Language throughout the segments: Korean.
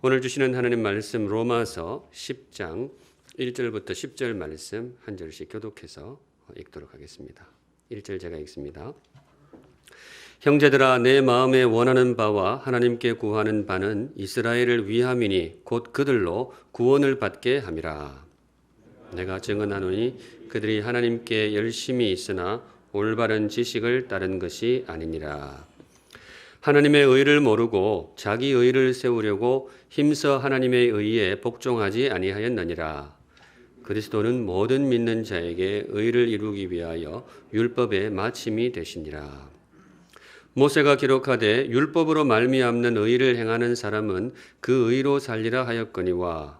오늘 주시는 하나님 말씀 로마서 10장 1절부터 10절 말씀 한 절씩 교독해서 읽도록 하겠습니다. 1절 제가 읽습니다. 형제들아, 내 마음에 원하는 바와 하나님께 구하는 바는 이스라엘을 위함이니 곧 그들로 구원을 받게 함이라. 내가 증언하노니 그들이 하나님께 열심히 있으나 올바른 지식을 따른 것이 아니니라. 하나님의 의를 모르고 자기 의를 세우려고 힘써 하나님의 의에 복종하지 아니하였느니라. 그리스도는 모든 믿는 자에게 의를 이루기 위하여 율법의 마침이 되시니라. 모세가 기록하되 율법으로 말미암는 의를 행하는 사람은 그 의로 살리라 하였거니와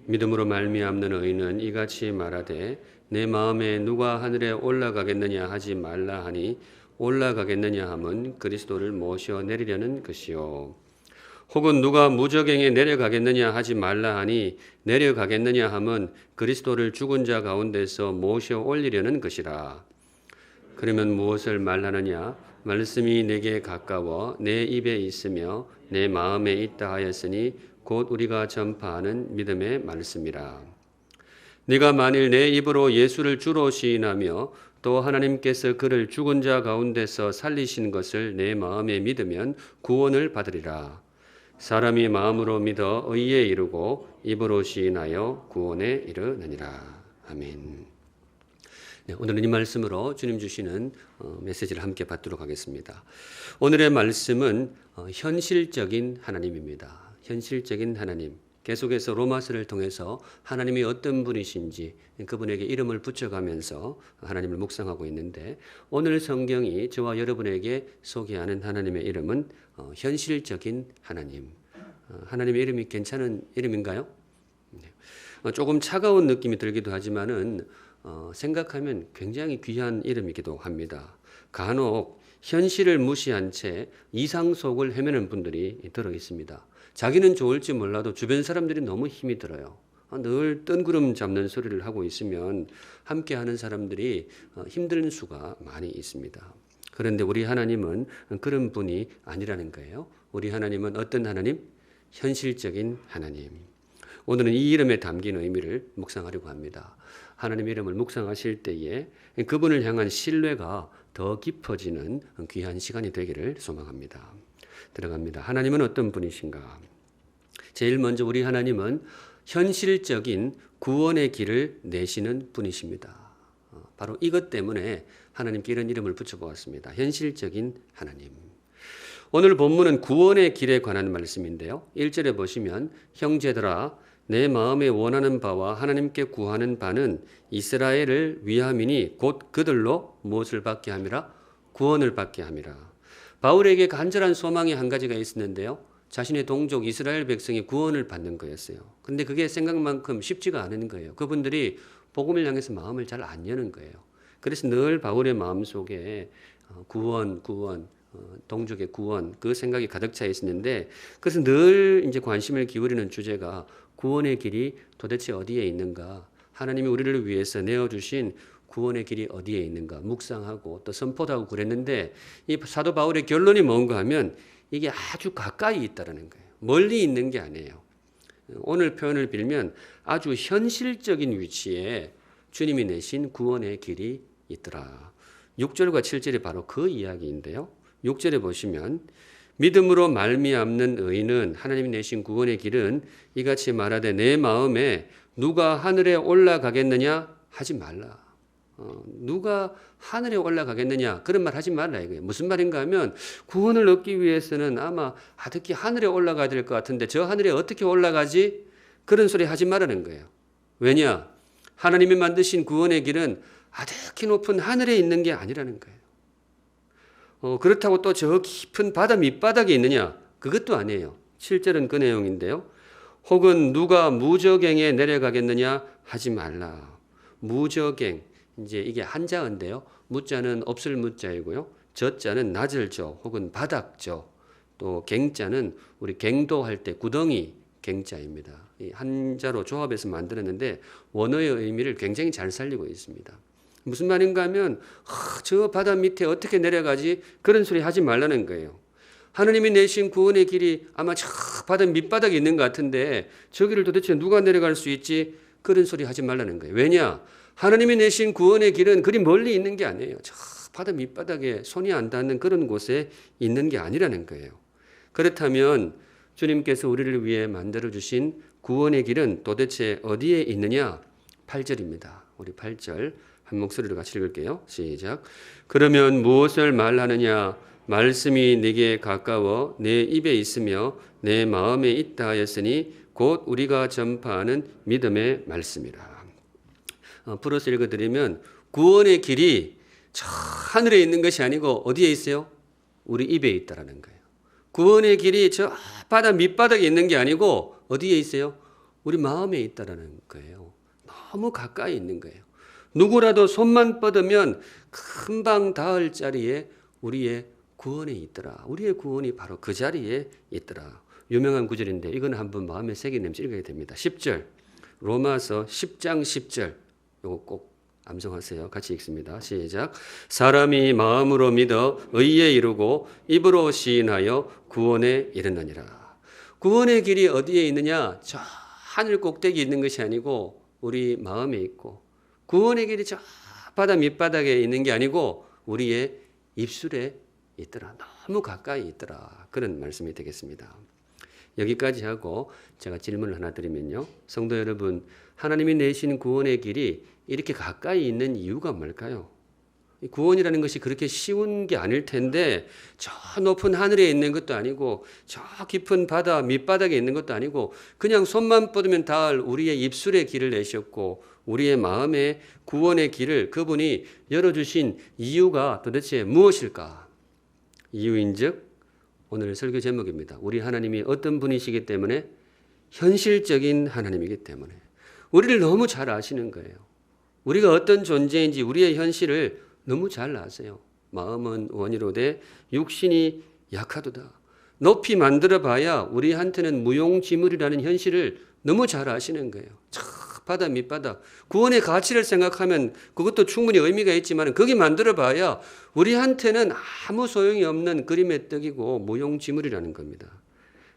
믿음으로 말미암는 의는 이같이 말하되 내 마음에 누가 하늘에 올라가겠느냐 하지 말라 하니 올라가겠느냐 함은 그리스도를 모셔 내리려는 것이요. 혹은 누가 무저갱에 내려가겠느냐 하지 말라 하니 내려가겠느냐 함은 그리스도를 죽은 자 가운데서 모셔 올리려는 것이라. 그러면 무엇을 말하느냐? 말씀이 내게 가까워 내 입에 있으며 내 마음에 있다 하였으니 곧 우리가 전파하는 믿음의 말씀이라. 네가 만일 내 입으로 예수를 주로 시인하며 또 하나님께서 그를 죽은 자 가운데서 살리신 것을 내 마음에 믿으면 구원을 받으리라. 사람이 마음으로 믿어 의에 이르고 입으로 시인하여 구원에 이르느니라. 아멘. 네, 오늘은 이 말씀으로 주님 주시는 메시지를 함께 받도록 하겠습니다. 오늘의 말씀은 현실적인 하나님입니다. 현실적인 하나님. 계속해서 로마서를 통해서 하나님이 어떤 분이신지 그분에게 이름을 붙여가면서 하나님을 묵상하고 있는데, 오늘 성경이 저와 여러분에게 소개하는 하나님의 이름은 현실적인 하나님. 하나님의 이름이 괜찮은 이름인가요? 조금 차가운 느낌이 들기도 하지만은 생각하면 굉장히 귀한 이름이기도 합니다. 간혹 현실을 무시한 채 이상 속을 헤매는 분들이 들어 있습니다. 자기는 좋을지 몰라도 주변 사람들이 너무 힘이 들어요. 늘 뜬구름 잡는 소리를 하고 있으면 함께하는 사람들이 힘든 수가 많이 있습니다. 그런데 우리 하나님은 그런 분이 아니라는 거예요. 우리 하나님은 어떤 하나님? 현실적인 하나님. 오늘은 이 이름에 담긴 의미를 묵상하려고 합니다. 하나님의 이름을 묵상하실 때에 그분을 향한 신뢰가 더 깊어지는 귀한 시간이 되기를 소망합니다. 들어갑니다. 하나님은 어떤 분이신가? 제일 먼저 우리 하나님은 현실적인 구원의 길을 내시는 분이십니다. 바로 이것 때문에 하나님께 이런 이름을 붙여보았습니다. 현실적인 하나님. 오늘 본문은 구원의 길에 관한 말씀인데요. 1절에 보시면 형제들아, 내 마음에 원하는 바와 하나님께 구하는 바는 이스라엘을 위함이니 곧 그들로 무엇을 받게 함이라? 구원을 받게 함이라. 바울에게 간절한 소망이 한 가지가 있었는데요. 자신의 동족 이스라엘 백성이 구원을 받는 거였어요. 그런데 그게 생각만큼 쉽지가 않은 거예요. 그분들이 복음을 향해서 마음을 잘 안 여는 거예요. 그래서 늘 바울의 마음속에 구원, 동족의 구원, 그 생각이 가득 차 있었는데, 그래서 늘 이제 관심을 기울이는 주제가 구원의 길이 도대체 어디에 있는가? 하나님이 우리를 위해서 내어주신 구원의 길이 어디에 있는가? 묵상하고 또 선포도 하고 그랬는데, 이 사도 바울의 결론이 뭔가 하면 이게 아주 가까이 있다는 거예요. 멀리 있는 게 아니에요. 오늘 표현을 빌면 아주 현실적인 위치에 주님이 내신 구원의 길이 있더라. 6절과 7절이 바로 그 이야기인데요. 6절에 보시면 믿음으로 말미암는 의는 하나님이 내신 구원의 길은 이같이 말하되 내 마음에 누가 하늘에 올라가겠느냐 하지 말라. 누가 하늘에 올라가겠느냐 그런 말 하지 말라 이거예요. 무슨 말인가 하면 구원을 얻기 위해서는 아마 특히 하늘에 올라가야 될 것 같은데 저 하늘에 어떻게 올라가지? 그런 소리 하지 말라는 거예요. 왜냐? 하나님이 만드신 구원의 길은 아득히 높은 하늘에 있는 게 아니라는 거예요. 그렇다고 또 저 깊은 바다 밑바닥에 있느냐? 그것도 아니에요. 7절은 그 내용인데요. 혹은 누가 무저갱에 내려가겠느냐 하지 말라. 무저갱, 이제 이게 한자어인데요. 무자는 없을 무자이고요. 저자는 낮을 저 혹은 바닥저, 또 갱자는 우리 갱도할 때 구덩이 갱자입니다. 이 한자로 조합해서 만들었는데 원어의 의미를 굉장히 잘 살리고 있습니다. 무슨 말인가 하면 저 바다 밑에 어떻게 내려가지? 그런 소리 하지 말라는 거예요. 하나님이 내신 구원의 길이 아마 저 바다 밑바닥에 있는 것 같은데 저기를 도대체 누가 내려갈 수 있지? 그런 소리 하지 말라는 거예요. 왜냐? 하나님이 내신 구원의 길은 그리 멀리 있는 게 아니에요. 저 바다 밑바닥에 손이 안 닿는 그런 곳에 있는 게 아니라는 거예요. 그렇다면 주님께서 우리를 위해 만들어주신 구원의 길은 도대체 어디에 있느냐? 8절입니다. 우리 8절 한 목소리로 같이 읽을게요. 시작. 그러면 무엇을 말하느냐? 말씀이 내게 가까워 내 입에 있으며 내 마음에 있다 하였으니 곧 우리가 전파하는 믿음의 말씀이라. 풀어서 읽어드리면 구원의 길이 저 하늘에 있는 것이 아니고 어디에 있어요? 우리 입에 있다라는 거예요. 구원의 길이 저 바다 밑바닥에 있는 게 아니고 어디에 있어요? 우리 마음에 있다라는 거예요. 너무 가까이 있는 거예요. 누구라도 손만 뻗으면 금방 닿을 자리에 우리의 구원이 있더라. 우리의 구원이 바로 그 자리에 있더라. 유명한 구절인데 이건 한번 마음에 새기면서 읽어야 됩니다. 10절 로마서 10장 10절 이거 꼭 암송하세요. 같이 읽습니다. 시작. 사람이 마음으로 믿어 의에 이르고 입으로 시인하여 구원에 이르느니라. 구원의 길이 어디에 있느냐? 저 하늘 꼭대기 있는 것이 아니고 우리 마음에 있고 구원의 길이 저 바다 밑바닥에 있는 게 아니고 우리의 입술에 있더라. 너무 가까이 있더라. 그런 말씀이 되겠습니다. 여기까지 하고 제가 질문을 하나 드리면요. 성도 여러분, 하나님이 내신 구원의 길이 이렇게 가까이 있는 이유가 뭘까요? 구원이라는 것이 그렇게 쉬운 게 아닐 텐데 저 높은 하늘에 있는 것도 아니고 저 깊은 바다 밑바닥에 있는 것도 아니고 그냥 손만 뻗으면 닿을 우리의 입술의 길을 내셨고 우리의 마음의 구원의 길을 그분이 열어주신 이유가 도대체 무엇일까? 이유인즉 오늘 설교 제목입니다. 우리 하나님이 어떤 분이시기 때문에 현실적인 하나님이기 때문에 우리를 너무 잘 아시는 거예요. 우리가 어떤 존재인지 우리의 현실을 너무 잘 아세요. 마음은 원이로되 육신이 약하도다. 높이 만들어 봐야 우리한테는 무용지물이라는 현실을 너무 잘 아시는 거예요. 바다 밑바닥 구원의 가치를 생각하면 그것도 충분히 의미가 있지만 거기 만들어 봐야 우리한테는 아무 소용이 없는 그림의 떡이고 무용지물이라는 겁니다.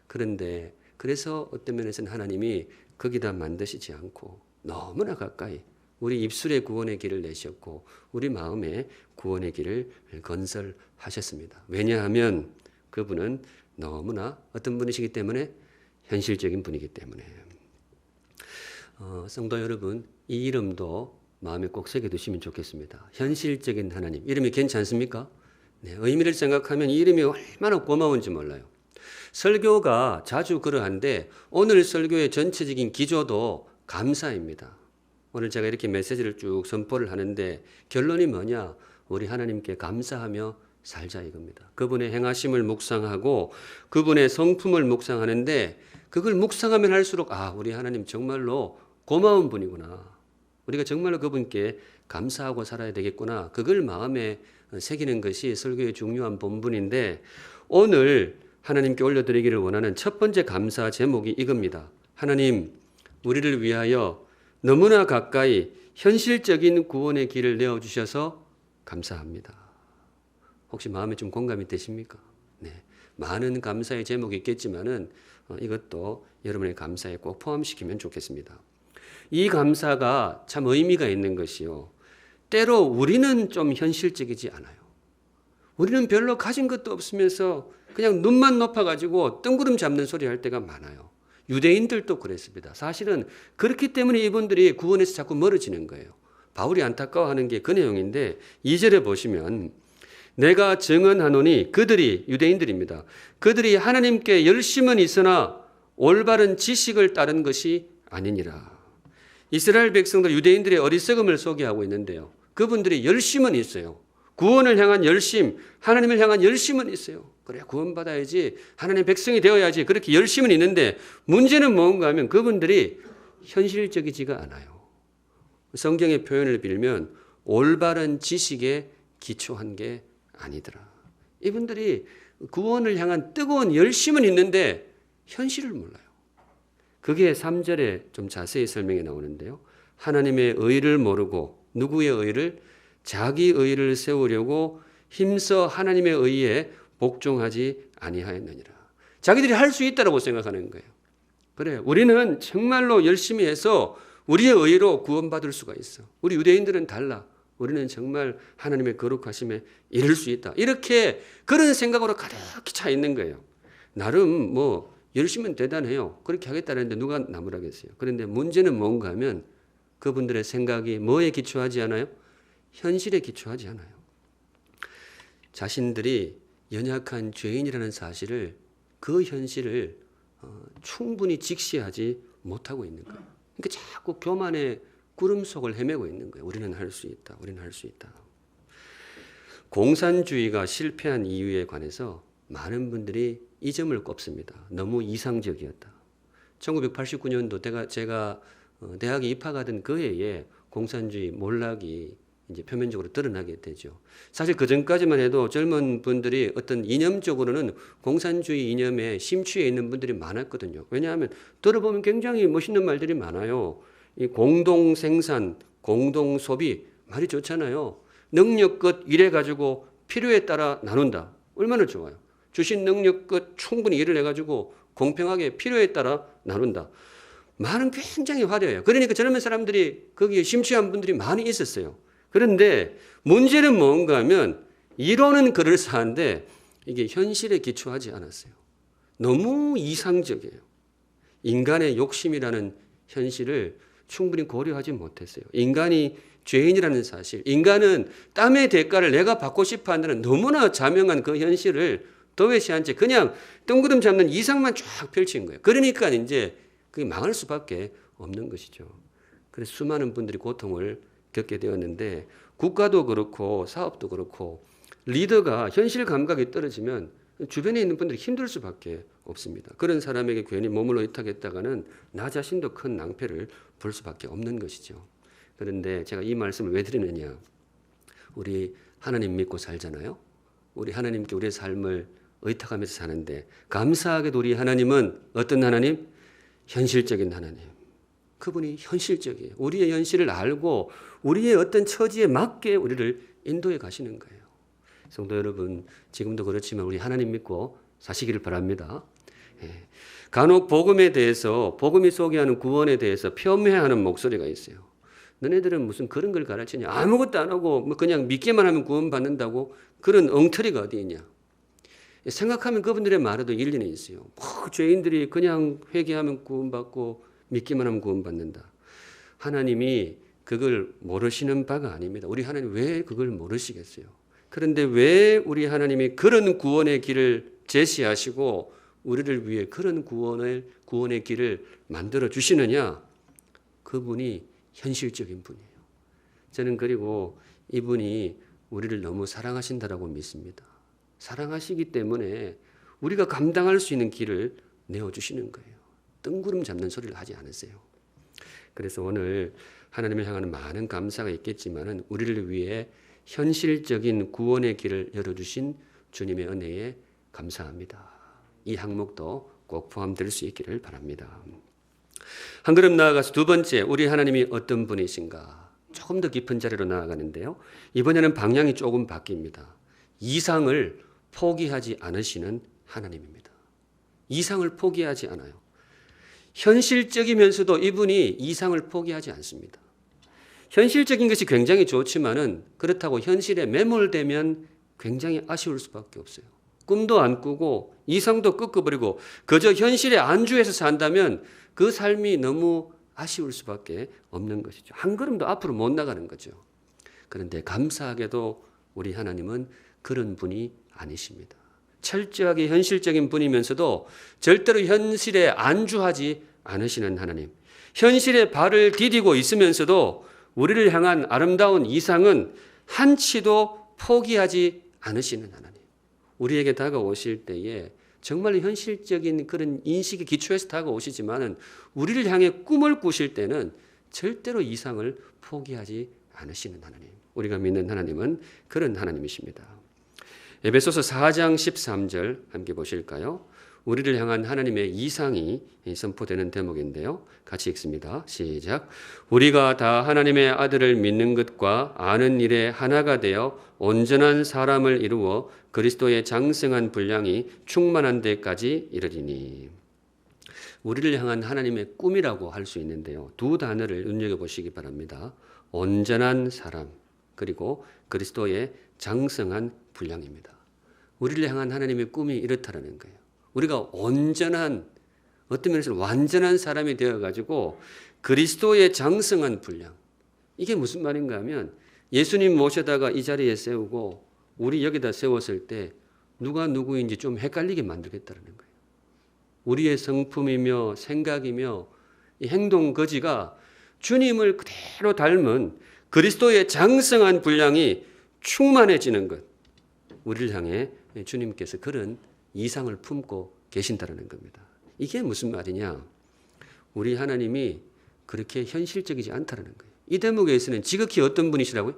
그런데 그래서 어떤 면에서는 하나님이 거기다 만드시지 않고 너무나 가까이 우리 입술의 구원의 길을 내셨고 우리 마음의 구원의 길을 건설하셨습니다. 왜냐하면 그분은 너무나 어떤 분이시기 때문에 현실적인 분이기 때문에. 성도 여러분, 이 이름도 마음에 꼭 새겨두시면 좋겠습니다. 현실적인 하나님. 이름이 괜찮습니까? 네, 의미를 생각하면 이 이름이 얼마나 고마운지 몰라요. 설교가 자주 그러한데 오늘 설교의 전체적인 기조도 감사입니다. 오늘 제가 이렇게 메시지를 쭉 선포를 하는데 결론이 뭐냐? 우리 하나님께 감사하며 살자 이겁니다. 그분의 행하심을 묵상하고 그분의 성품을 묵상하는데 그걸 묵상하면 할수록 우리 하나님 정말로 고마운 분이구나. 우리가 정말로 그분께 감사하고 살아야 되겠구나. 그걸 마음에 새기는 것이 설교의 중요한 본분인데 오늘 하나님께 올려드리기를 원하는 첫 번째 감사 제목이 이겁니다. 하나님, 우리를 위하여 너무나 가까이 현실적인 구원의 길을 내어주셔서 감사합니다. 혹시 마음에 좀 공감이 되십니까? 네. 많은 감사의 제목이 있겠지만은 이것도 여러분의 감사에 꼭 포함시키면 좋겠습니다. 이 감사가 참 의미가 있는 것이요. 때로 우리는 좀 현실적이지 않아요. 우리는 별로 가진 것도 없으면서 그냥 눈만 높아가지고 뜬구름 잡는 소리 할 때가 많아요. 유대인들도 그랬습니다. 사실은 그렇기 때문에 이분들이 구원에서 자꾸 멀어지는 거예요. 바울이 안타까워하는 게 그 내용인데 2절에 보시면 내가 증언하노니 그들이 유대인들입니다. 그들이 하나님께 열심은 있으나 올바른 지식을 따른 것이 아니니라. 이스라엘 백성들 유대인들의 어리석음을 소개하고 있는데요. 그분들이 열심은 있어요. 구원을 향한 열심, 하나님을 향한 열심은 있어요. 그래 구원받아야지 하나님의 백성이 되어야지 그렇게 열심은 있는데 문제는 뭔가 하면 그분들이 현실적이지가 않아요. 성경의 표현을 빌면 올바른 지식에 기초한 게 아니더라. 이분들이 구원을 향한 뜨거운 열심은 있는데 현실을 몰라요. 그게 3절에 좀 자세히 설명이 나오는데요. 하나님의 의를 모르고 누구의 의를? 자기 의를 세우려고 힘써 하나님의 의에 복종하지 아니하였느니라. 자기들이 할 수 있다라고 생각하는 거예요. 그래, 우리는 정말로 열심히 해서 우리의 의로 구원받을 수가 있어. 우리 유대인들은 달라. 우리는 정말 하나님의 거룩하심에 이를 수 있다. 이렇게 그런 생각으로 가득히 차 있는 거예요. 나름 뭐 열심히 대단해요. 그렇게 하겠다는데 누가 나무라겠어요. 그런데 문제는 뭔가 하면 그분들의 생각이 뭐에 기초하지 않아요? 현실에 기초하지 않아요. 자신들이 연약한 죄인이라는 사실을, 그 현실을 충분히 직시하지 못하고 있는 거예요. 그러니까 자꾸 교만의 구름 속을 헤매고 있는 거예요. 우리는 할 수 있다. 우리는 할 수 있다. 공산주의가 실패한 이유에 관해서 많은 분들이 이 점을 꼽습니다. 너무 이상적이었다. 1989년도 제가 대학에 입학하던 그 해에 공산주의 몰락이 이제 표면적으로 드러나게 되죠. 사실 그 전까지만 해도 젊은 분들이 어떤 이념적으로는 공산주의 이념에 심취해 있는 분들이 많았거든요. 왜냐하면 들어보면 굉장히 멋있는 말들이 많아요. 이 공동 생산, 공동 소비 말이 좋잖아요. 능력껏 일해가지고 필요에 따라 나눈다. 얼마나 좋아요. 주신 능력껏 충분히 일을 해가지고 공평하게 필요에 따라 나눈다. 말은 굉장히 화려해요. 그러니까 젊은 사람들이 거기에 심취한 분들이 많이 있었어요. 그런데 문제는 뭔가 하면 이론은 그럴싸한데 이게 현실에 기초하지 않았어요. 너무 이상적이에요. 인간의 욕심이라는 현실을 충분히 고려하지 못했어요. 인간이 죄인이라는 사실, 인간은 땀의 대가를 내가 받고 싶어 한다는 너무나 자명한 그 현실을 도외시한 채 그냥 뜬구름 잡는 이상만 쫙 펼친 거예요. 그러니까 이제 그게 망할 수밖에 없는 것이죠. 그래서 수많은 분들이 고통을 겪게 되었는데 국가도 그렇고 사업도 그렇고 리더가 현실 감각이 떨어지면 주변에 있는 분들이 힘들 수밖에 없습니다. 그런 사람에게 괜히 몸을 의탁했다가는 나 자신도 큰 낭패를 볼 수밖에 없는 것이죠. 그런데 제가 이 말씀을 왜 드리느냐. 우리 하나님 믿고 살잖아요. 우리 하나님께 우리의 삶을 의탁하면서 사는데 감사하게도 우리 하나님은 어떤 하나님? 현실적인 하나님. 그분이 현실적이에요. 우리의 현실을 알고 우리의 어떤 처지에 맞게 우리를 인도해 가시는 거예요. 성도 여러분, 지금도 그렇지만 우리 하나님 믿고 사시기를 바랍니다. 간혹 복음에 대해서, 복음이 소개하는 구원에 대해서 폄훼하는 목소리가 있어요. 너네들은 무슨 그런 걸 가르치냐? 아무것도 안 하고 뭐 그냥 믿기만 하면 구원받는다고? 그런 엉터리가 어디 있냐? 생각하면 그분들의 말에도 일리는 있어요. 죄인들이 그냥 회개하면 구원받고 믿기만 하면 구원받는다. 하나님이 그걸 모르시는 바가 아닙니다. 우리 하나님 왜 그걸 모르시겠어요? 그런데 왜 우리 하나님이 그런 구원의 길을 제시하시고 우리를 위해 그런 구원의 길을 만들어 주시느냐? 그분이 현실적인 분이에요. 저는 그리고 이분이 우리를 너무 사랑하신다라고 믿습니다. 사랑하시기 때문에 우리가 감당할 수 있는 길을 내어주시는 거예요. 뜬구름 잡는 소리를 하지 않으세요. 그래서 오늘 하나님을 향하는 많은 감사가 있겠지만은 우리를 위해 현실적인 구원의 길을 열어주신 주님의 은혜에 감사합니다. 이 항목도 꼭 포함될 수 있기를 바랍니다. 한 걸음 나아가서 두 번째, 우리 하나님이 어떤 분이신가? 조금 더 깊은 자리로 나아가는데요. 이번에는 방향이 조금 바뀝니다. 이상을 포기하지 않으시는 하나님입니다. 이상을 포기하지 않아요. 현실적이면서도 이분이 이상을 포기하지 않습니다. 현실적인 것이 굉장히 좋지만은 그렇다고 현실에 매몰되면 굉장히 아쉬울 수밖에 없어요. 꿈도 안 꾸고 이상도 꺾어버리고 그저 현실에 안주해서 산다면 그 삶이 너무 아쉬울 수밖에 없는 것이죠. 한 걸음도 앞으로 못 나가는 거죠. 그런데 감사하게도 우리 하나님은 그런 분이 아니십니다. 철저하게 현실적인 분이면서도 절대로 현실에 안주하지 않으시는 하나님. 현실에 발을 디디고 있으면서도 우리를 향한 아름다운 이상은 한치도 포기하지 않으시는 하나님. 우리에게 다가오실 때에 정말 현실적인 그런 인식에 기초해서 다가오시지만은 우리를 향해 꿈을 꾸실 때는 절대로 이상을 포기하지 않으시는 하나님. 우리가 믿는 하나님은 그런 하나님이십니다. 에베소서 4장 13절 함께 보실까요? 우리를 향한 하나님의 이상이 선포되는 대목인데요. 같이 읽습니다. 시작. 우리가 다 하나님의 아들을 믿는 것과 아는 일에 하나가 되어 온전한 사람을 이루어 그리스도의 장성한 분량이 충만한 데까지 이르리니. 우리를 향한 하나님의 꿈이라고 할 수 있는데요. 두 단어를 눈여겨보시기 바랍니다. 온전한 사람 그리고 그리스도의 장성한 분량입니다. 우리를 향한 하나님의 꿈이 이렇다라는 거예요. 우리가 온전한, 어떤 면에서는 완전한 사람이 되어가지고 그리스도의 장성한 분량. 이게 무슨 말인가 하면 예수님 모셔다가 이 자리에 세우고 우리 여기다 세웠을 때 누가 누구인지 좀 헷갈리게 만들겠다는 거예요. 우리의 성품이며 생각이며 이 행동 거지가 주님을 그대로 닮은 그리스도의 장성한 분량이 충만해지는 것. 우리를 향해 주님께서 그런 이상을 품고 계신다는 겁니다. 이게 무슨 말이냐? 우리 하나님이 그렇게 현실적이지 않다는 거예요. 이 대목에서는 지극히 어떤 분이시라고요?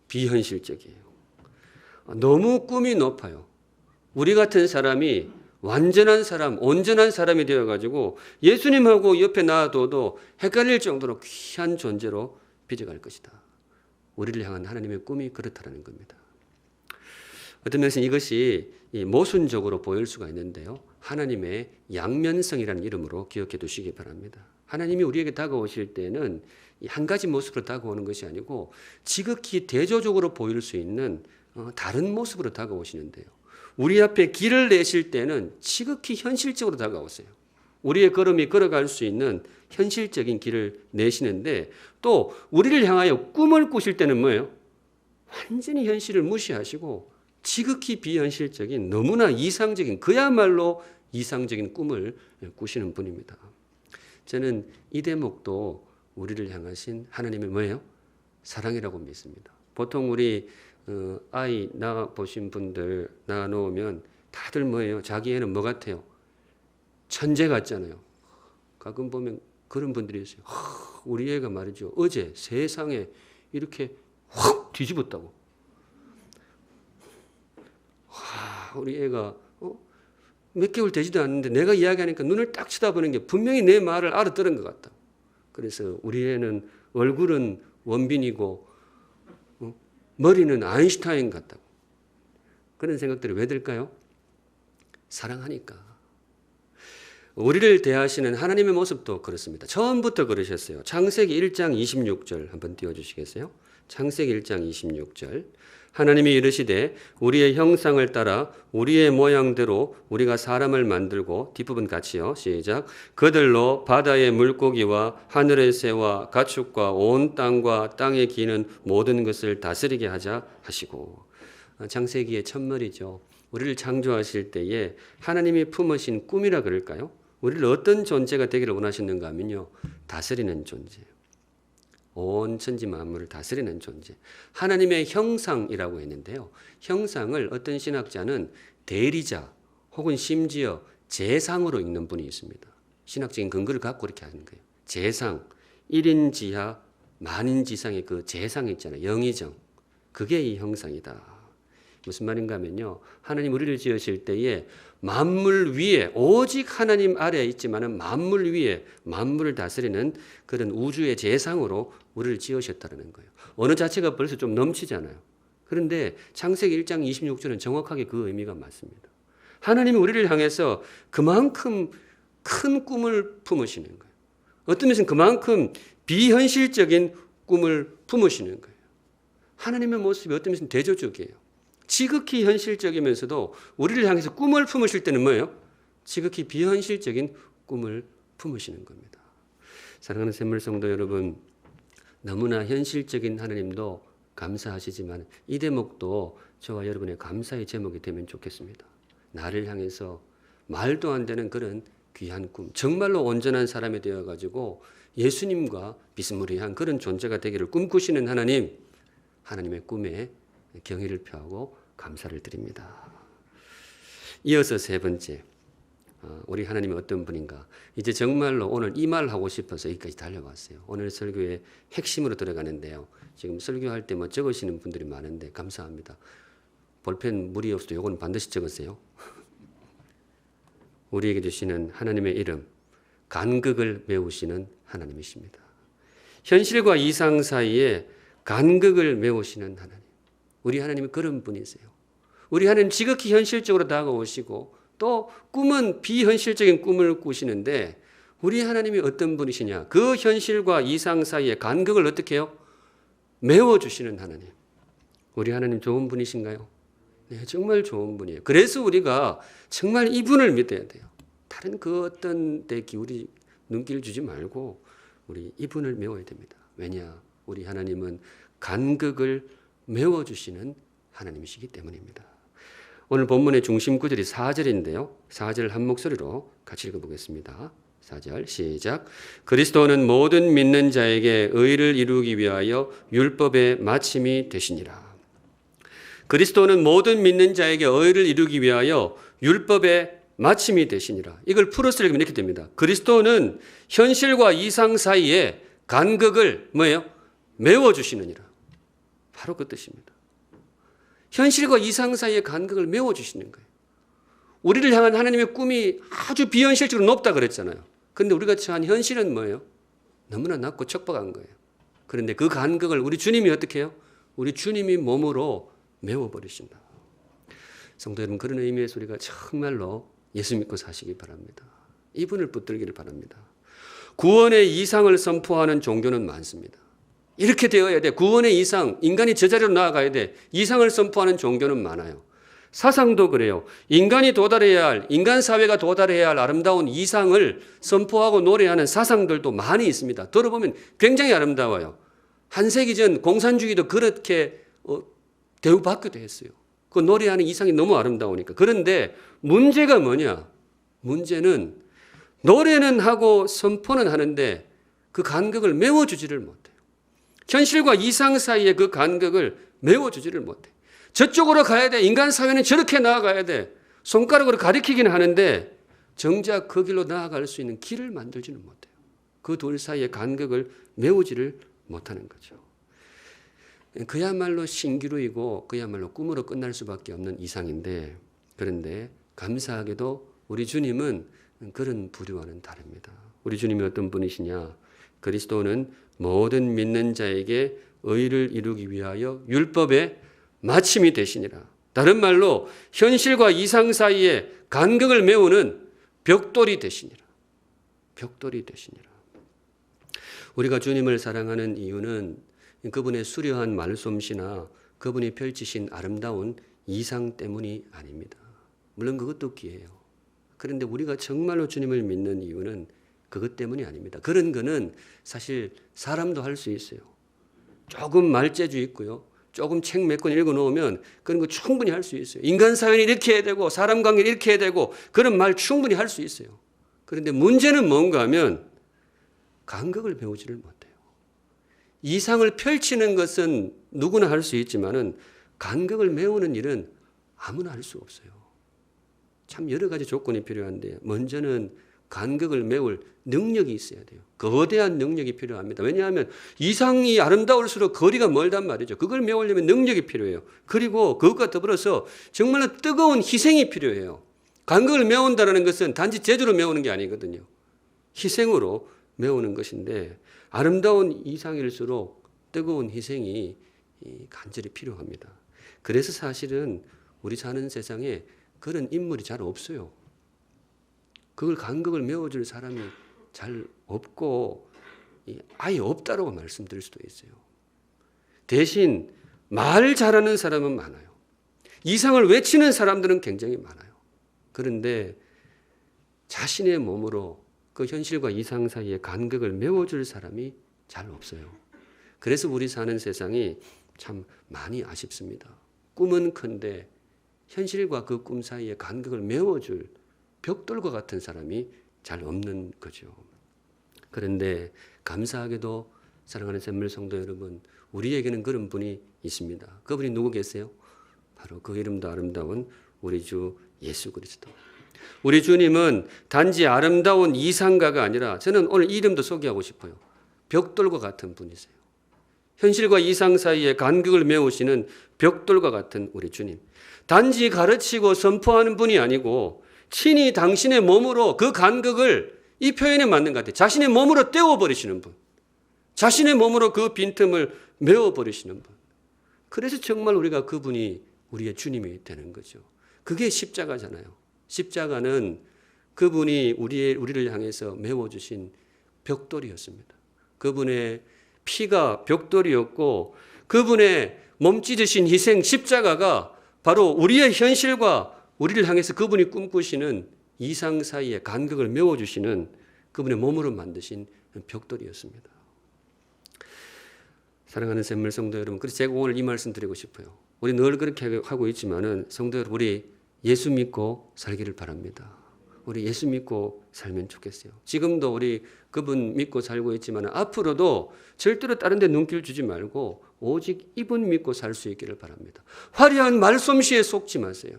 비현실적이에요. 너무 꿈이 높아요. 우리 같은 사람이 완전한 사람, 온전한 사람이 되어가지고 예수님하고 옆에 놔둬도 헷갈릴 정도로 귀한 존재로 빚어갈 것이다. 우리를 향한 하나님의 꿈이 그렇다는 겁니다. 어떤 면에서는 이것이 모순적으로 보일 수가 있는데요. 하나님의 양면성이라는 이름으로 기억해 두시기 바랍니다. 하나님이 우리에게 다가오실 때는 한 가지 모습으로 다가오는 것이 아니고 지극히 대조적으로 보일 수 있는 다른 모습으로 다가오시는데요. 우리 앞에 길을 내실 때는 지극히 현실적으로 다가오세요. 우리의 걸음이 걸어갈 수 있는 현실적인 길을 내시는데 또 우리를 향하여 꿈을 꾸실 때는 뭐예요? 완전히 현실을 무시하시고 지극히 비현실적인 너무나 이상적인 그야말로 이상적인 꿈을 꾸시는 분입니다. 저는 이 대목도 우리를 향하신 하나님의 뭐예요? 사랑이라고 믿습니다. 보통 우리 아이 낳아 보신 분들 낳아 놓으면 다들 뭐예요? 자기 애는 뭐 같아요? 천재 같잖아요. 가끔 보면 그런 분들이 있어요. 우리 애가 말이죠. 어제 세상에 이렇게 확 뒤집었다고. 우리 애가 몇 개월 되지도 않는데 내가 이야기하니까 눈을 딱 쳐다보는 게 분명히 내 말을 알아들은 것 같다. 그래서 우리 애는 얼굴은 원빈이고 머리는 아인슈타인 같다고. 그런 생각들이 왜 들까요? 사랑하니까. 우리를 대하시는 하나님의 모습도 그렇습니다. 처음부터 그러셨어요. 창세기 1장 26절 한번 띄워주시겠어요? 창세기 1장 26절. 하나님이 이르시되 우리의 형상을 따라 우리의 모양대로 우리가 사람을 만들고 뒷부분 같이요. 시작. 그들로 바다의 물고기와 하늘의 새와 가축과 온 땅과 땅에 기는 모든 것을 다스리게 하자 하시고. 창세기의 첫머리죠. 우리를 창조하실 때에 하나님이 품으신 꿈이라 그럴까요? 우리를 어떤 존재가 되기를 원하시는가 하면요. 다스리는 존재. 온 천지 만물을 다스리는 존재. 하나님의 형상이라고 했는데요. 형상을 어떤 신학자는 대리자 혹은 심지어 재상으로 읽는 분이 있습니다. 신학적인 근거를 갖고 이렇게 하는 거예요. 재상, 1인 지하, 만인 지상의 그 재상이 있잖아요. 영의정. 그게 이 형상이다. 무슨 말인가 하면요. 하나님 우리를 지으실 때에 만물 위에 오직 하나님 아래에 있지만은 만물 위에 만물을 다스리는 그런 우주의 재상으로 우리를 지으셨다는 거예요. 언어 자체가 벌써 좀 넘치잖아요. 그런데 창세기 1장 26절은 정확하게 그 의미가 맞습니다. 하나님이 우리를 향해서 그만큼 큰 꿈을 품으시는 거예요. 어떤 면에서는 그만큼 비현실적인 꿈을 품으시는 거예요. 하나님의 모습이 어떤 면에서는 대조적이에요. 지극히 현실적이면서도 우리를 향해서 꿈을 품으실 때는 뭐예요? 지극히 비현실적인 꿈을 품으시는 겁니다. 사랑하는 샘물성도 여러분, 너무나 현실적인 하나님도 감사하시지만 이 대목도 저와 여러분의 감사의 제목이 되면 좋겠습니다. 나를 향해서 말도 안 되는 그런 귀한 꿈, 정말로 온전한 사람이 되어가지고 예수님과 비스무리한 그런 존재가 되기를 꿈꾸시는 하나님, 하나님의 꿈에 경의를 표하고 감사를 드립니다. 이어서 세 번째, 우리 하나님이 어떤 분인가. 이제 정말로 오늘 이 말 하고 싶어서 여기까지 달려왔어요. 오늘 설교의 핵심으로 들어가는데요. 지금 설교할 때 뭐 적으시는 분들이 많은데 감사합니다. 볼펜 무리 없어도 요거는 반드시 적으세요. 우리에게 주시는 하나님의 이름, 간극을 메우시는 하나님이십니다. 현실과 이상 사이에 간극을 메우시는 하나님. 우리 하나님은 그런 분이세요. 우리 하나님 지극히 현실적으로 다가오시고 또 꿈은 비현실적인 꿈을 꾸시는데 우리 하나님이 어떤 분이시냐? 그 현실과 이상 사이에 간극을 어떻게 해요? 메워주시는 하나님. 우리 하나님 좋은 분이신가요? 네, 정말 좋은 분이에요. 그래서 우리가 정말 이분을 믿어야 돼요. 다른 그 어떤 데 기울이 눈길 주지 말고 우리 이분을 메워야 됩니다. 왜냐? 우리 하나님은 간극을 메워주시는 하나님이시기 때문입니다. 오늘 본문의 중심 구절이 4절인데요. 4절 한 목소리로 같이 읽어보겠습니다. 4절 시작. 그리스도는 모든 믿는 자에게 의를 이루기 위하여 율법의 마침이 되시니라. 그리스도는 모든 믿는 자에게 의를 이루기 위하여 율법의 마침이 되시니라. 이걸 풀어서 읽으면 이렇게 됩니다. 그리스도는 현실과 이상 사이에 간극을 뭐예요? 메워주시느니라. 바로 그 뜻입니다. 현실과 이상 사이의 간극을 메워주시는 거예요. 우리를 향한 하나님의 꿈이 아주 비현실적으로 높다 그랬잖아요. 그런데 우리가 처한 현실은 뭐예요? 너무나 낮고 척박한 거예요. 그런데 그 간극을 우리 주님이 어떻게 해요? 우리 주님이 몸으로 메워버리신다. 성도 여러분, 그런 의미에서 우리가 정말로 예수 믿고 사시기 바랍니다. 이분을 붙들기를 바랍니다. 구원의 이상을 선포하는 종교는 많습니다. 이렇게 되어야 돼. 구원의 이상, 인간이 제자리로 나아가야 돼. 이상을 선포하는 종교는 많아요. 사상도 그래요. 인간이 도달해야 할, 인간 사회가 도달해야 할 아름다운 이상을 선포하고 노래하는 사상들도 많이 있습니다. 들어보면 굉장히 아름다워요. 한 세기 전 공산주의도 그렇게 대우받기도 했어요. 그 노래하는 이상이 너무 아름다우니까. 그런데 문제가 뭐냐? 문제는 노래는 하고 선포는 하는데 그 간극을 메워주지를 못해요. 현실과 이상 사이의 그 간극을 메워주지를 못해. 저쪽으로 가야 돼. 인간 사회는 저렇게 나아가야 돼. 손가락으로 가리키기는 하는데 정작 그 길로 나아갈 수 있는 길을 만들지는 못해요. 그 둘 사이의 간극을 메우지를 못하는 거죠. 그야말로 신기루이고 그야말로 꿈으로 끝날 수밖에 없는 이상인데, 그런데 감사하게도 우리 주님은 그런 부류와는 다릅니다. 우리 주님이 어떤 분이시냐? 그리스도는 모든 믿는 자에게 의를 이루기 위하여 율법의 마침이 되시니라. 다른 말로 현실과 이상 사이에 간격을 메우는 벽돌이 되시니라. 벽돌이 되시니라. 우리가 주님을 사랑하는 이유는 그분의 수려한 말솜씨나 그분이 펼치신 아름다운 이상 때문이 아닙니다. 물론 그것도 귀해요. 그런데 우리가 정말로 주님을 믿는 이유는 그것 때문이 아닙니다. 그런 거는 사실 사람도 할 수 있어요. 조금 말재주 있고요. 조금 책 몇 권 읽어놓으면 그런 거 충분히 할 수 있어요. 인간 사회는 이렇게 해야 되고 사람 관계는 이렇게 해야 되고 그런 말 충분히 할 수 있어요. 그런데 문제는 뭔가 하면 간격을 배우지를 못해요. 이상을 펼치는 것은 누구나 할 수 있지만은 간격을 메우는 일은 아무나 할 수 없어요. 참 여러 가지 조건이 필요한데 먼저는 간격을 메울 능력이 있어야 돼요. 거대한 능력이 필요합니다. 왜냐하면 이상이 아름다울수록 거리가 멀단 말이죠. 그걸 메우려면 능력이 필요해요. 그리고 그것과 더불어서 정말로 뜨거운 희생이 필요해요. 간격을 메운다는 것은 단지 재주로 메우는 게 아니거든요. 희생으로 메우는 것인데 아름다운 이상일수록 뜨거운 희생이 간절히 필요합니다. 그래서 사실은 우리 사는 세상에 그런 인물이 잘 없어요. 그걸 간격을 메워줄 사람이 잘 없고 아예 없다라고 말씀드릴 수도 있어요. 대신 말 잘하는 사람은 많아요. 이상을 외치는 사람들은 굉장히 많아요. 그런데 자신의 몸으로 그 현실과 이상 사이의 간격을 메워줄 사람이 잘 없어요. 그래서 우리 사는 세상이 참 많이 아쉽습니다. 꿈은 큰데 현실과 그 꿈 사이의 간격을 메워줄 벽돌과 같은 사람이 잘 없는 거죠. 그런데 감사하게도 사랑하는 샘물 성도 여러분, 우리에게는 그런 분이 있습니다. 그분이 누구 계세요? 바로 그 이름도 아름다운 우리 주 예수 그리스도. 우리 주님은 단지 아름다운 이상가가 아니라 저는 오늘 이 이름도 소개하고 싶어요. 벽돌과 같은 분이세요. 현실과 이상 사이의 간격을 메우시는 벽돌과 같은 우리 주님. 단지 가르치고 선포하는 분이 아니고 친히 당신의 몸으로 그 간극을, 이 표현에 맞는 것 같아요. 자신의 몸으로 떼어버리시는 분. 자신의 몸으로 그 빈틈을 메워버리시는 분. 그래서 정말 우리가 그분이 우리의 주님이 되는 거죠. 그게 십자가잖아요. 십자가는 그분이 우리를 향해서 메워주신 벽돌이었습니다. 그분의 피가 벽돌이었고 그분의 몸찢으신 희생 십자가가 바로 우리의 현실과 우리를 향해서 그분이 꿈꾸시는 이상 사이의 간극을 메워주시는 그분의 몸으로 만드신 벽돌이었습니다. 사랑하는 샘물 성도 여러분, 그래서 제가 오늘 이 말씀 드리고 싶어요. 우리 늘 그렇게 하고 있지만은 성도 여러분, 우리 예수 믿고 살기를 바랍니다. 우리 예수 믿고 살면 좋겠어요. 지금도 우리 그분 믿고 살고 있지만 앞으로도 절대로 다른 데 눈길 주지 말고 오직 이분 믿고 살 수 있기를 바랍니다. 화려한 말솜씨에 속지 마세요.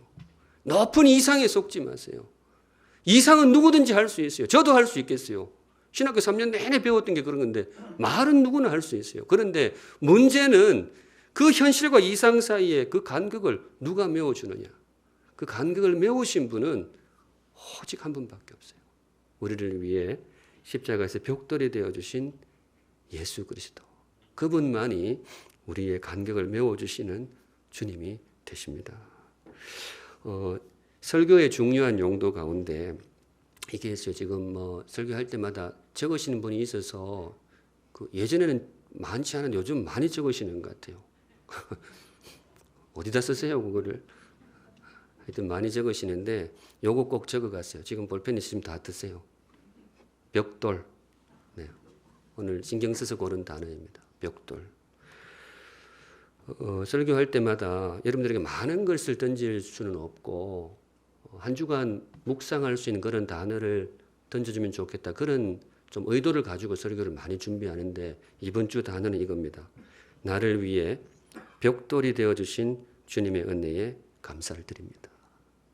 높은 이상에 속지 마세요. 이상은 누구든지 할 수 있어요. 저도 할 수 있겠어요. 신학교 3년 내내 배웠던 게 그런 건데 말은 누구나 할 수 있어요. 그런데 문제는 그 현실과 이상 사이에 그 간극을 누가 메워주느냐. 그 간극을 메우신 분은 오직 한 분밖에 없어요. 우리를 위해 십자가에서 벽돌이 되어주신 예수 그리스도. 그분만이 우리의 간격을 메워주시는 주님이 되십니다. 설교의 중요한 용도 가운데 이게 있어요. 지금 설교할 때마다 적으시는 분이 있어서 예전에는 많지 않은 요즘 많이 적으시는 것 같아요. 어디다 쓰세요 그거를? 하여튼 많이 적으시는데 요거 꼭 적어갔어요. 지금 볼펜 있으면 다 드세요. 벽돌. 네. 오늘 신경 써서 고른 단어입니다. 벽돌. 설교할 때마다 여러분들에게 많은 것을 던질 수는 없고 한 주간 묵상할 수 있는 그런 단어를 던져주면 좋겠다. 그런 좀 의도를 가지고 설교를 많이 준비하는데 이번 주 단어는 이겁니다. 나를 위해 벽돌이 되어주신 주님의 은혜에 감사를 드립니다.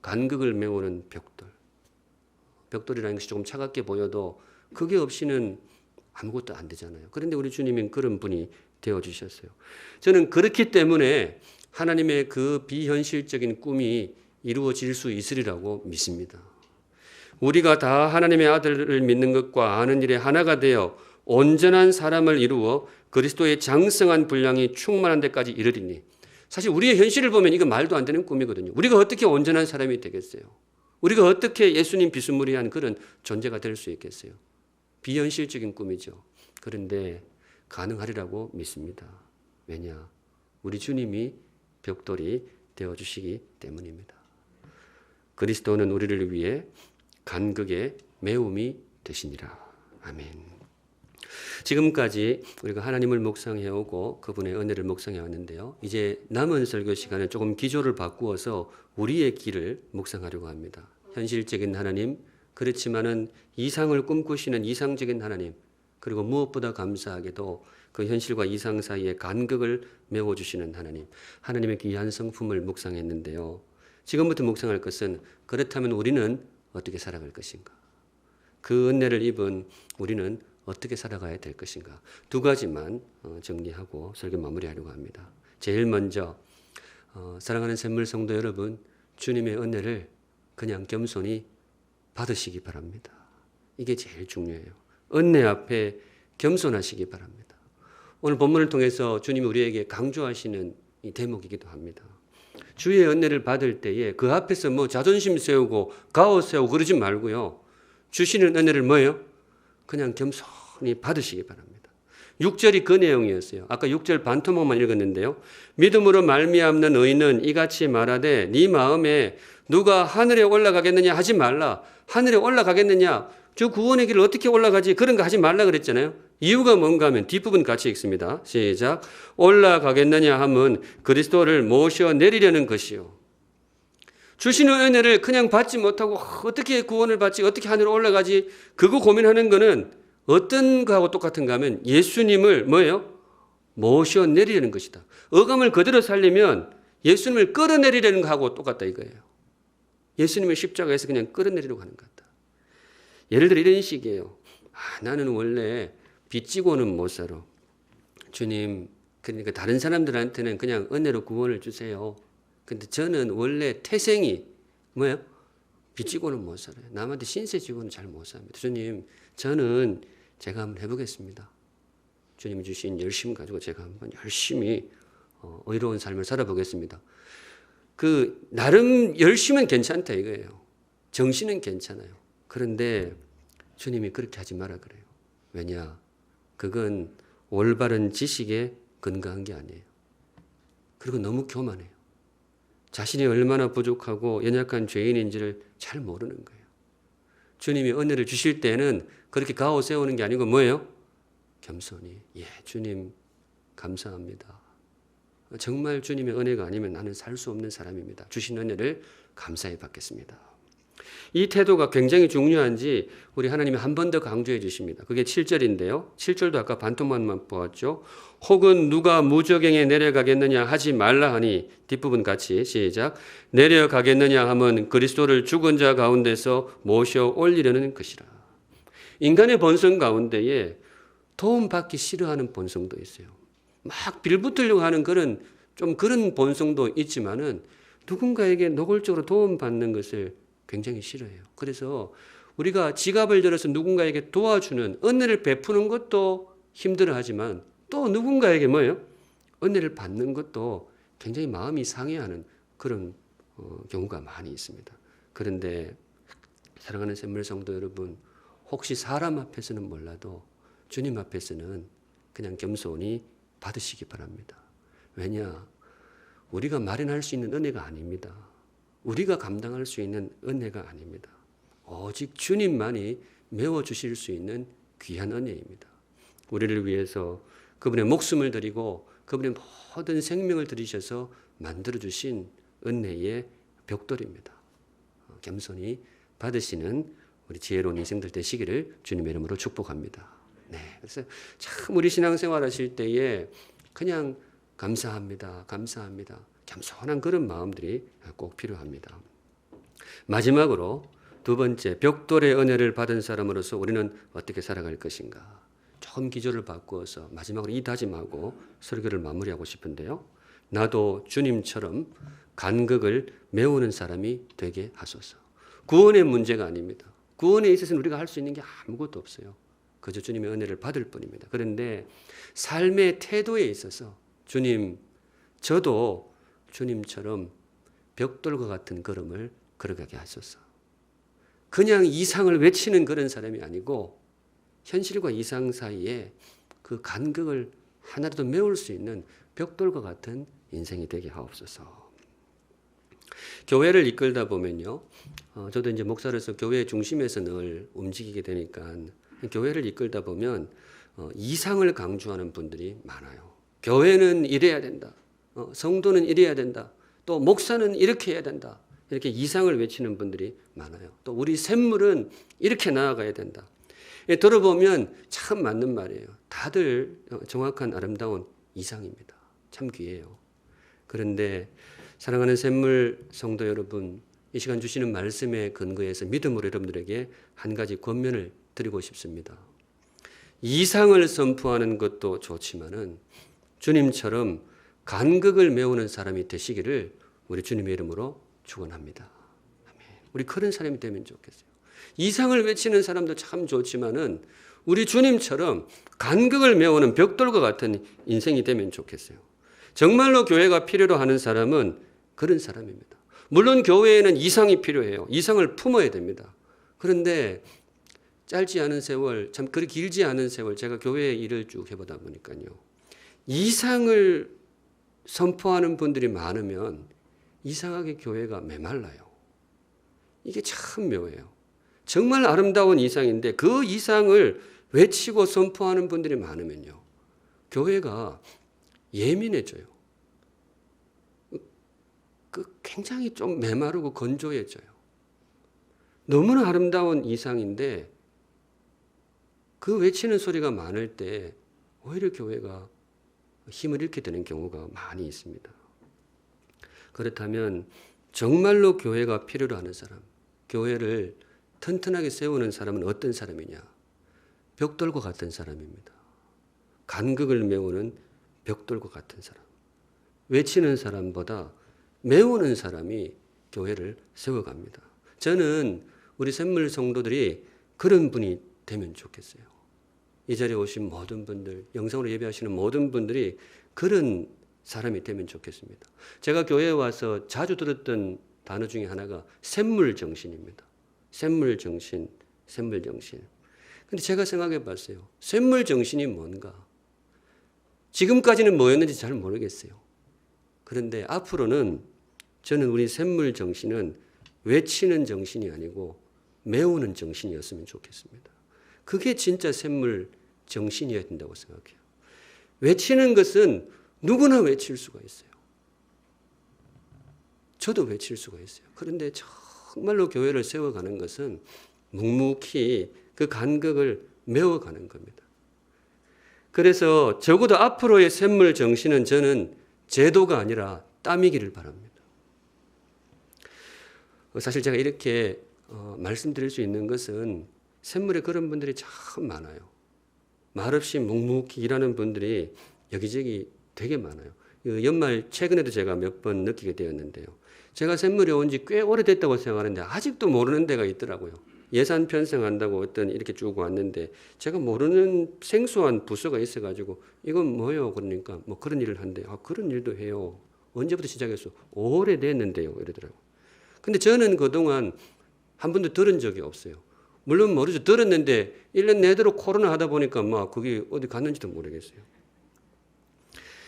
간극을 메우는 벽돌. 벽돌이라는 것이 조금 차갑게 보여도 그게 없이는 아무것도 안 되잖아요. 그런데 우리 주님은 그런 분이 되어주셨어요. 저는 그렇기 때문에 하나님의 그 비현실적인 꿈이 이루어질 수 있으리라고 믿습니다. 우리가 다 하나님의 아들을 믿는 것과 아는 일에 하나가 되어 온전한 사람을 이루어 그리스도의 장성한 분량이 충만한 데까지 이르리니. 사실 우리의 현실을 보면 이거 말도 안 되는 꿈이거든요. 우리가 어떻게 온전한 사람이 되겠어요? 우리가 어떻게 예수님 비스무리한 그런 존재가 될 수 있겠어요? 비현실적인 꿈이죠. 그런데 가능하리라고 믿습니다. 왜냐? 우리 주님이 벽돌이 되어주시기 때문입니다. 그리스도는 우리를 위해 간극의 메움이 되시니라. 아멘. 지금까지 우리가 하나님을 묵상해오고 그분의 은혜를 묵상해왔는데요. 이제 남은 설교 시간에 조금 기조를 바꾸어서 우리의 길을 묵상하려고 합니다. 현실적인 하나님, 그렇지만은 이상을 꿈꾸시는 이상적인 하나님, 그리고 무엇보다 감사하게도 그 현실과 이상 사이의 간극을 메워주시는 하나님, 하나님의 귀한 성품을 묵상했는데요. 지금부터 묵상할 것은 그렇다면 우리는 어떻게 살아갈 것인가? 그 은혜를 입은 우리는 어떻게 살아가야 될 것인가? 두 가지만 정리하고 설교 마무리하려고 합니다. 제일 먼저 사랑하는 샘물 성도 여러분, 주님의 은혜를 그냥 겸손히 받으시기 바랍니다. 이게 제일 중요해요. 은혜 앞에 겸손하시기 바랍니다. 오늘 본문을 통해서 주님이 우리에게 강조하시는 이 대목이기도 합니다. 주의 은혜를 받을 때에 그 앞에서 뭐 자존심 세우고 가오 세우고 그러지 말고요. 주시는 은혜를 뭐예요? 그냥 겸손히 받으시기 바랍니다. 6절이 그 내용이었어요. 아까 6절 반토막만 읽었는데요. 믿음으로 말미암는 의인은 이같이 말하되 네 마음에 누가 하늘에 올라가겠느냐 하지 말라. 하늘에 올라가겠느냐? 주 구원의 길을 어떻게 올라가지? 그런 거 하지 말라 그랬잖아요. 이유가 뭔가 하면 뒷부분 같이 읽습니다. 시작. 올라가겠느냐 하면 그리스도를 모셔 내리려는 것이요. 주시는 은혜를 그냥 받지 못하고 어떻게 구원을 받지? 어떻게 하늘에 올라가지? 그거 고민하는 거는 어떤 거하고 똑같은가 하면 예수님을 뭐예요? 모셔 내리려는 것이다. 어감을 그대로 살리면 예수님을 끌어내리려는 거하고 똑같다 이거예요. 예수님을 십자가에서 그냥 끌어내리려고 하는 것 같다. 예를 들어 이런 식이에요. 나는 원래 빚지고는 못 살아. 주님, 그러니까 다른 사람들한테는 그냥 은혜로 구원을 주세요. 근데 저는 원래 태생이 뭐예요? 빚지고는 못 살아요. 남한테 신세 지고는 잘 못 삽니다. 주님, 저는 제가 한번 해보겠습니다. 주님이 주신 열심 가지고 제가 한번 열심히 의로운 삶을 살아보겠습니다. 나름 열심은 괜찮다 이거예요. 정신은 괜찮아요. 그런데 주님이 그렇게 하지 마라 그래요. 왜냐? 그건 올바른 지식에 근거한 게 아니에요. 그리고 너무 교만해요. 자신이 얼마나 부족하고 연약한 죄인인지를 잘 모르는 거예요. 주님이 은혜를 주실 때는 그렇게 가오 세우는 게 아니고 뭐예요? 겸손히, 예, 주님 감사합니다. 정말 주님의 은혜가 아니면 나는 살 수 없는 사람입니다. 주신 은혜를 감사히 받겠습니다. 이 태도가 굉장히 중요한지 우리 하나님이 한 번 더 강조해 주십니다. 그게 7절인데요. 7절도 아까 반토막만 보았죠. 혹은 누가 무저갱에 내려가겠느냐 하지 말라 하니, 뒷부분 같이 시작. 내려가겠느냐 하면 그리스도를 죽은 자 가운데서 모셔 올리려는 것이라. 인간의 본성 가운데에 도움받기 싫어하는 본성도 있어요. 막 빌붙으려고 하는 그런 본성도 있지만은 누군가에게 노골적으로 도움받는 것을 굉장히 싫어해요. 그래서 우리가 지갑을 들어서 누군가에게 도와주는, 은혜를 베푸는 것도 힘들어하지만 또 누군가에게 뭐예요? 은혜를 받는 것도 굉장히 마음이 상해하는 그런 경우가 많이 있습니다. 그런데 사랑하는 샘물 성도 여러분, 혹시 사람 앞에서는 몰라도 주님 앞에서는 그냥 겸손히 받으시기 바랍니다. 왜냐? 우리가 마련할 수 있는 은혜가 아닙니다. 우리가 감당할 수 있는 은혜가 아닙니다. 오직 주님만이 메워주실 수 있는 귀한 은혜입니다. 우리를 위해서 그분의 목숨을 드리고 그분의 모든 생명을 들이셔서 만들어주신 은혜의 벽돌입니다. 겸손히 받으시는 우리 지혜로운 인생들 되시기를 주님의 이름으로 축복합니다. 네, 그래서 참 우리 신앙생활 하실 때에 그냥 감사합니다. 감사합니다. 겸손한 그런 마음들이 꼭 필요합니다. 마지막으로 두 번째, 벽돌의 은혜를 받은 사람으로서 우리는 어떻게 살아갈 것인가. 조금 기조를 바꾸어서 마지막으로 이 다짐하고 설교를 마무리하고 싶은데요. 나도 주님처럼 간극을 메우는 사람이 되게 하소서. 구원의 문제가 아닙니다. 구원에 있어서는 우리가 할 수 있는 게 아무것도 없어요. 그저 주님의 은혜를 받을 뿐입니다. 그런데 삶의 태도에 있어서 주님, 저도 주님처럼 벽돌과 같은 걸음을 걸어가게 하소서. 그냥 이상을 외치는 그런 사람이 아니고 현실과 이상 사이에 그 간극을 하나라도 메울 수 있는 벽돌과 같은 인생이 되게 하옵소서. 교회를 이끌다 보면요. 저도 이제 목사로서 교회 중심에서 늘 움직이게 되니까 교회를 이끌다 보면 이상을 강조하는 분들이 많아요. 교회는 이래야 된다. 성도는 이래야 된다. 또 목사는 이렇게 해야 된다. 이렇게 이상을 외치는 분들이 많아요. 또 우리 샘물은 이렇게 나아가야 된다. 들어보면 참 맞는 말이에요. 다들 정확한 아름다운 이상입니다. 참 귀해요. 그런데 사랑하는 샘물 성도 여러분, 이 시간 주시는 말씀에 근거해서 믿음으로 여러분들에게 한 가지 권면을 드리고 싶습니다. 이상을 선포하는 것도 좋지만은 주님처럼 간극을 메우는 사람이 되시기를 우리 주님의 이름으로 축원합니다. 아멘. 우리 그런 사람이 되면 좋겠어요. 이상을 외치는 사람도 참 좋지만은 우리 주님처럼 간극을 메우는 벽돌과 같은 인생이 되면 좋겠어요. 정말로 교회가 필요로 하는 사람은 그런 사람입니다. 물론 교회에는 이상이 필요해요. 이상을 품어야 됩니다. 그런데 짧지 않은 세월, 참 그리 길지 않은 세월, 제가 교회 일을 쭉 해보다 보니까요. 이상을 선포하는 분들이 많으면 이상하게 교회가 메말라요. 이게 참 묘해요. 정말 아름다운 이상인데 그 이상을 외치고 선포하는 분들이 많으면요. 교회가 예민해져요. 굉장히 좀 메마르고 건조해져요. 너무나 아름다운 이상인데 그 외치는 소리가 많을 때 오히려 교회가 힘을 잃게 되는 경우가 많이 있습니다. 그렇다면 정말로 교회가 필요로 하는 사람, 교회를 튼튼하게 세우는 사람은 어떤 사람이냐? 벽돌과 같은 사람입니다. 간극을 메우는 벽돌과 같은 사람. 외치는 사람보다 메우는 사람이 교회를 세워갑니다. 저는 우리 샘물 성도들이 그런 분이 되면 좋겠어요. 이 자리에 오신 모든 분들, 영상으로 예배하시는 모든 분들이 그런 사람이 되면 좋겠습니다. 제가 교회에 와서 자주 들었던 단어 중에 하나가 샘물 정신입니다. 샘물 정신, 샘물 정신. 근데 제가 생각해 봤어요. 샘물 정신이 뭔가? 지금까지는 뭐였는지 잘 모르겠어요. 그런데 앞으로는 저는 우리 샘물 정신은 외치는 정신이 아니고 메우는 정신이었으면 좋겠습니다. 그게 진짜 샘물 정신이어야 된다고 생각해요. 외치는 것은 누구나 외칠 수가 있어요. 저도 외칠 수가 있어요. 그런데 정말로 교회를 세워가는 것은 묵묵히 그 간격을 메워가는 겁니다. 그래서 적어도 앞으로의 샘물 정신은 저는 제도가 아니라 땀이기를 바랍니다. 사실 제가 이렇게 말씀드릴 수 있는 것은 샘물에 그런 분들이 참 많아요. 말없이 묵묵히 일하는 분들이 여기저기 되게 많아요. 연말 최근에도 제가 몇 번 느끼게 되었는데요. 제가 샘물에 온 지 꽤 오래됐다고 생각하는데 아직도 모르는 데가 있더라고요. 예산 편성한다고 어떤 이렇게 쭉 왔는데 제가 모르는 생소한 부서가 있어가지고 이건 뭐예요? 그러니까 뭐 그런 일을 한대요. 아, 그런 일도 해요. 언제부터 시작했어? 오래됐는데요. 이러더라고요. 근데 저는 그동안 한 번도 들은 적이 없어요. 물론 모르죠. 들었는데 1년 내도록 코로나 하다 보니까 막 그게 어디 갔는지도 모르겠어요.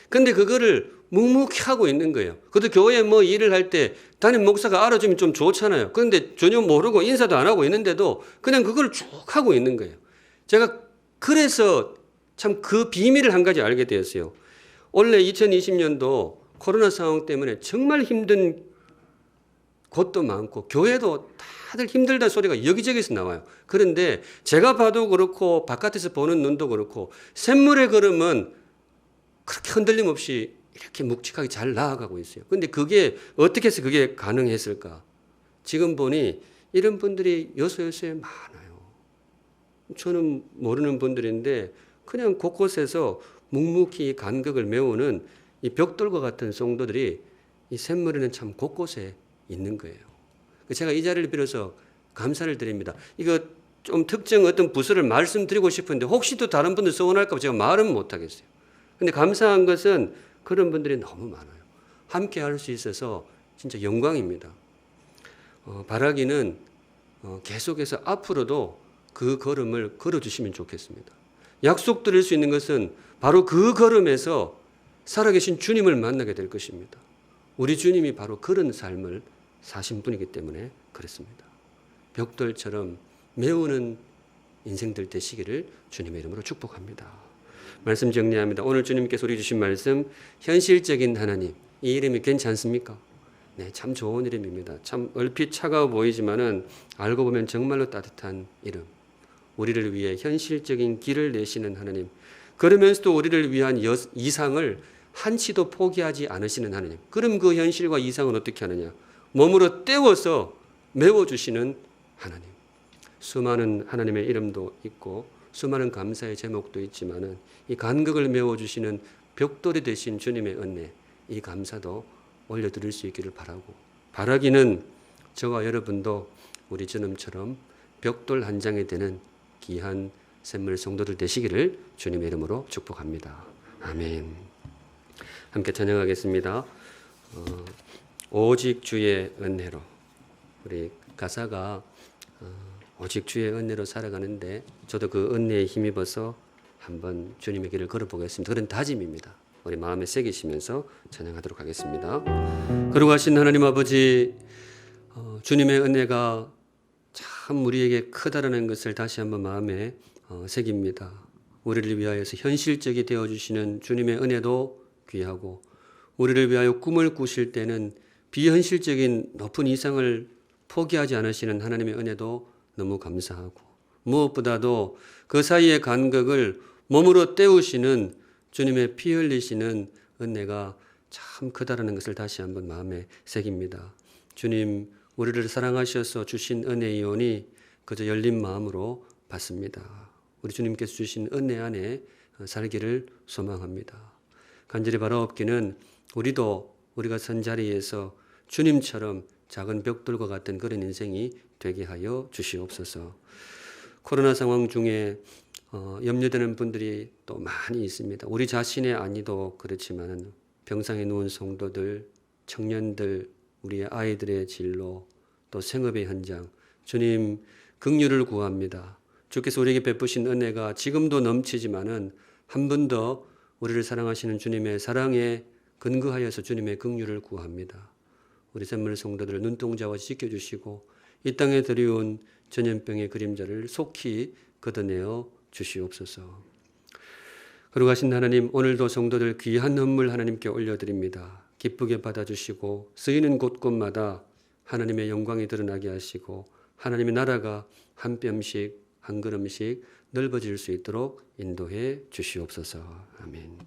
근데 그거를 묵묵히 하고 있는 거예요. 그것도 교회에 뭐 일을 할 때 담임 목사가 알아주면 좀 좋잖아요. 그런데 전혀 모르고 인사도 안 하고 있는데도 그냥 그걸 쭉 하고 있는 거예요. 제가 그래서 참 그 비밀을 한 가지 알게 되었어요. 원래 2020년도 코로나 상황 때문에 정말 힘든 곳도 많고 교회도 다들 힘들다는 소리가 여기저기서 나와요. 그런데 제가 봐도 그렇고 바깥에서 보는 눈도 그렇고 샘물의 걸음은 그렇게 흔들림 없이 이렇게 묵직하게 잘 나아가고 있어요. 그런데 그게 어떻게 해서 그게 가능했을까? 지금 보니 이런 분들이 요소요소에 많아요. 저는 모르는 분들인데 그냥 곳곳에서 묵묵히 간격을 메우는 이 벽돌과 같은 성도들이 이 샘물에는 참 곳곳에 있는 거예요. 제가 이 자리를 빌어서 감사를 드립니다. 이거 좀 특정 어떤 부서를 말씀드리고 싶은데 혹시 또 다른 분들 서운할까 봐 제가 말은 못하겠어요. 근데 감사한 것은 그런 분들이 너무 많아요. 함께 할 수 있어서 진짜 영광입니다. 바라기는 계속해서 앞으로도 그 걸음을 걸어주시면 좋겠습니다. 약속드릴 수 있는 것은 바로 그 걸음에서 살아계신 주님을 만나게 될 것입니다. 우리 주님이 바로 그런 삶을 사신 분이기 때문에 그렇습니다. 벽돌처럼 메우는 인생들 되시기를 주님의 이름으로 축복합니다. 말씀 정리합니다. 오늘 주님께서 우리 주신 말씀, 현실적인 하나님, 이 이름이 괜찮습니까? 네, 참 좋은 이름입니다. 참 얼핏 차가워 보이지만은 알고 보면 정말로 따뜻한 이름. 우리를 위해 현실적인 길을 내시는 하나님. 그러면서도 우리를 위한 이상을 한치도 포기하지 않으시는 하나님. 그럼 그 현실과 이상은 어떻게 하느냐? 몸으로 때워서 메워주시는 하나님. 수많은 하나님의 이름도 있고 수많은 감사의 제목도 있지만은 이 간극을 메워주시는 벽돌이 되신 주님의 은혜, 이 감사도 올려드릴 수 있기를 바라고, 바라기는 저와 여러분도 우리 주님처럼 벽돌 한 장이 되는 귀한 샘물 성도들 되시기를 주님의 이름으로 축복합니다. 아멘. 함께 찬양하겠습니다. 오직 주의 은혜로. 우리 가사가 오직 주의 은혜로 살아가는데 저도 그 은혜에 힘입어서 한번 주님의 길을 걸어보겠습니다. 그런 다짐입니다. 우리 마음에 새기시면서 찬양하도록 하겠습니다. 거룩하신 하나님 아버지, 주님의 은혜가 참 우리에게 크다라는 것을 다시 한번 마음에 새깁니다. 우리를 위하여서 현실적이 되어주시는 주님의 은혜도 귀하고, 우리를 위하여 꿈을 꾸실 때는 비현실적인 높은 이상을 포기하지 않으시는 하나님의 은혜도 너무 감사하고, 무엇보다도 그 사이의 간격을 몸으로 때우시는 주님의 피 흘리시는 은혜가 참 크다라는 것을 다시 한번 마음에 새깁니다. 주님, 우리를 사랑하셔서 주신 은혜이오니 그저 열린 마음으로 받습니다. 우리 주님께서 주신 은혜 안에 살기를 소망합니다. 간절히 바라옵기는 우리도 우리가 선 자리에서 주님처럼 작은 벽돌과 같은 그런 인생이 되게 하여 주시옵소서. 코로나 상황 중에 염려되는 분들이 또 많이 있습니다. 우리 자신의 안위도 그렇지만 병상에 누운 성도들, 청년들, 우리의 아이들의 진로, 또 생업의 현장, 주님 긍휼을 구합니다. 주께서 우리에게 베푸신 은혜가 지금도 넘치지만은 한 번 더 우리를 사랑하시는 주님의 사랑에 근거하여서 주님의 긍휼을 구합니다. 우리 샘물 성도들을 눈동자와 지켜주시고 이 땅에 들여온 전염병의 그림자를 속히 걷어내어 주시옵소서. 거룩하신 하나님, 오늘도 성도들 귀한 헌물 하나님께 올려드립니다. 기쁘게 받아주시고 쓰이는 곳곳마다 하나님의 영광이 드러나게 하시고 하나님의 나라가 한 뼘씩 한 걸음씩 넓어질 수 있도록 인도해 주시옵소서. 아멘.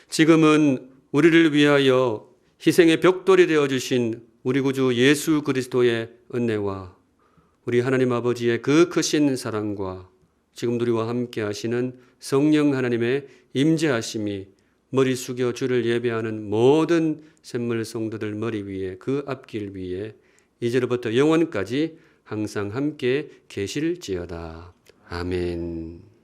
지금은 우리를 위하여 희생의 벽돌이 되어주신 우리 구주 예수 그리스도의 은혜와 우리 하나님 아버지의 그 크신 사랑과 지금 우리와 함께 하시는 성령 하나님의 임재하심이 머리 숙여 주를 예배하는 모든 샘물 성도들 머리 위에 그 앞길 위에 이제로부터 영원까지 항상 함께 계실지어다. 아멘.